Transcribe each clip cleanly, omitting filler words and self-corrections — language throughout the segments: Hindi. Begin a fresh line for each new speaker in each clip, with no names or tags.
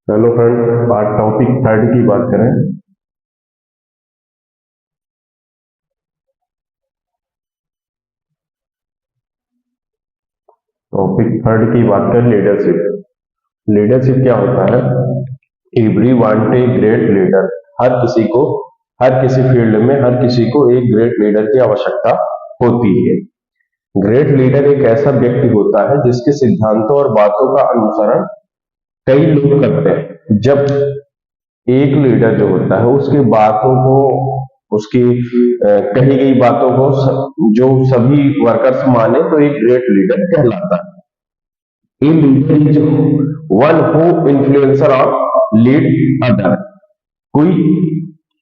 हेलो फ्रेंड्स, आज टॉपिक 30 की बात करें। टॉपिक 30 की बात करें, लीडरशिप। लीडरशिप क्या होता है? Every want a great leader. हर किसी को, हर किसी फील्ड में हर किसी को एक ग्रेट लीडर की आवश्यकता होती है। ग्रेट लीडर एक ऐसा व्यक्ति होता है जिसके सिद्धांतों और बातों का अनुसरण कई लोग करते हैं। जब एक लीडर जो होता है उसकी बातों को, उसकी कही गई बातों को जो सभी वर्कर्स माने तो एक ग्रेट लीडर कहलाता है। A leader is one who influencer और लीड अदर। कोई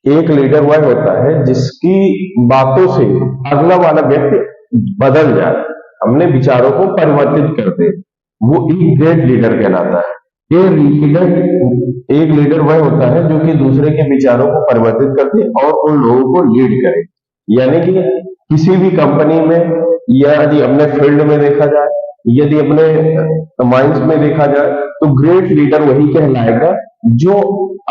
एक लीडर वह होता है जिसकी बातों से अगला वाला व्यक्ति बदल जाए, अपने विचारों को परिवर्तित कर दे, वो एक ग्रेट लीडर कहलाता है। ये लीडर, एक लीडर वह होता है जो कि दूसरे के विचारों को परिवर्तित करते और उन लोगों को लीड करे। यानी कि किसी भी कंपनी में, या यदि अपने फील्ड में देखा जाए, यदि अपने माइंस में देखा जाए, तो ग्रेट लीडर वही कहलाएगा जो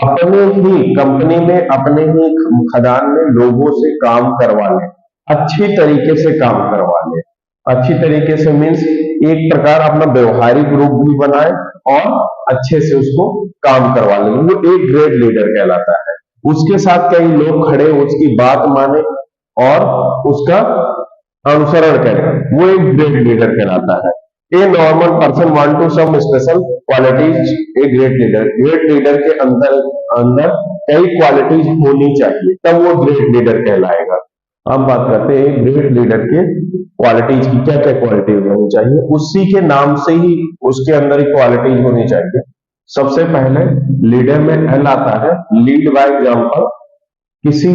अपने ही कंपनी में, अपने ही खदान में लोगों से काम करवा ले, अच्छी तरीके से काम करवा ले। अच्छी तरीके से मीन्स एक प्रकार अपना व्यवहारिक रूप भी बनाए और अच्छे से उसको काम करवा ले, वो एक ग्रेट लीडर कहलाता है। उसके साथ कई लोग खड़े उसकी बात माने और उसका अनुसरण करें, वो एक ग्रेट लीडर कहलाता है। A normal person want to some special qualities a great leader. Great leader के अंदर अंदर कई क्वालिटीज होनी चाहिए, तब वो ग्रेट लीडर कहलाएगा। हम बात करते हैं ग्रेट लीडर के क्वालिटीज की, क्या क्या क्वालिटीज होनी चाहिए। उसी के नाम से ही उसके अंदर क्वालिटीज होनी चाहिए। सबसे पहले लीडर में एल आता है, लीड बाय एग्जाम्पल। किसी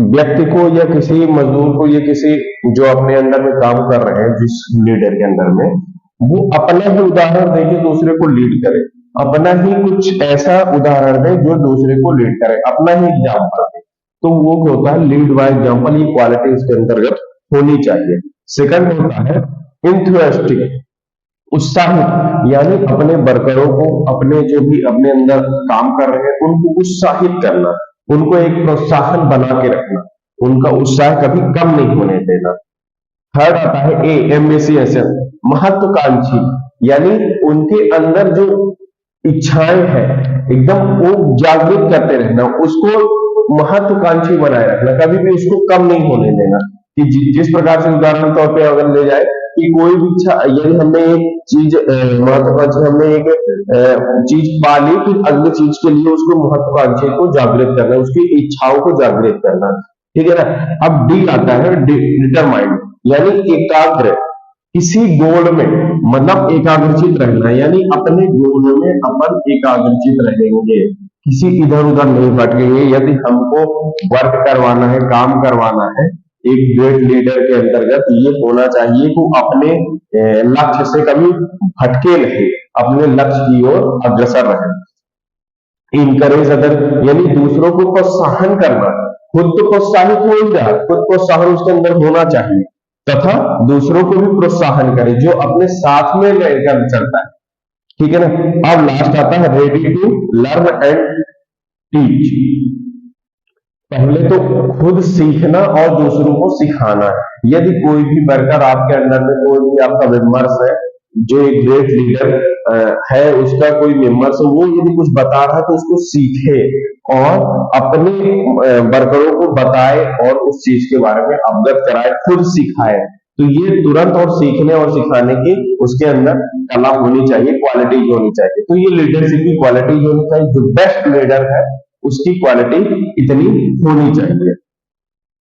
व्यक्ति को या किसी मजदूर को या किसी जो अपने अंडर में काम कर रहे हैं, जिस लीडर के अंदर में, वो अपना ही उदाहरण देके दूसरे को लीड करे। अपना ही कुछ ऐसा उदाहरण दे जो दूसरे को लीड करे, अपना ही एग्जाम्पल दे, तो वो होता है लीड बाय एग्जाम्पल। ये क्वालिटी इसके अंतर्गत होनी चाहिए। सेकंड होता है इंथुसियास्टिक, उत्साहित। यानी अपने वर्करों को, अपने जो भी अपने अंदर काम कर रहे हैं, उनको उत्साहित करना, उनको एक प्रोत्साहन बना के रखना, उनका उत्साह कभी कम नहीं होने देना। थर्ड आता है ए एम्बिशियस, महत्वाकांक्षी। यानी उनके अंदर जो इच्छाएं हैं एकदम वो जागृत करते रहना, उसको महत्वाकांक्षी बनाए रखना, कभी भी उसको कम नहीं होने देना। कि जिस प्रकार से उदाहरण तौर पे अगर ले जाए कि कोई भी इच्छा, यदि हमने एक चीज महत्वाकांक्षी, हमने एक चीज पा ली, फिर अगली चीज के लिए उसको महत्वाकांक्षी को जागृत करना, उसकी इच्छाओं को जागृत करना। ठीक है ना। अब डी आता है डिटरमाइंड, यानी एकाग्र। किसी गोल में मतलब एकाग्रचित रहना, यानी अपने गोल में अपन एकाग्रचित रहेंगे, किसी इधर उधर नहीं भटकेंगे। यदि हमको वर्क करवाना है, काम करवाना है, एक ग्रेट लीडर के अंतर्गत ये होना चाहिए कि अपने लक्ष्य से कभी भटके नहीं, अपने लक्ष्य की ओर अग्रसर रहे। इनकरेज अदर, यानी दूसरों को प्रोत्साहन करना। खुद तो प्रोत्साहित हो ही रहा, खुद प्रोत्साहन उसके अंदर होना चाहिए, तथा दूसरों को भी प्रोत्साहन करे जो अपने साथ में लेकर चलता है। ठीक है ना। अब लास्ट आता है ready to learn and teach. पहले तो खुद सीखना और दूसरों को सिखाना है। यदि कोई भी वर्कर आपके अंडर में, कोई भी आपका मेंबर्स है जो एक ग्रेट लीडर है, उसका कोई मेंबर्स है, वो यदि कुछ बता रहा है तो उसको सीखे और अपने वर्करों को बताए और उस चीज के बारे में अवगत कराए, खुद सिखाए। तो ये तुरंत और सीखने और सिखाने की उसके अंदर कला होनी चाहिए, क्वालिटीज होनी चाहिए। तो ये लीडरशिप की क्वालिटीज होनी चाहिए। जो बेस्ट लीडर है उसकी क्वालिटी इतनी होनी चाहिए।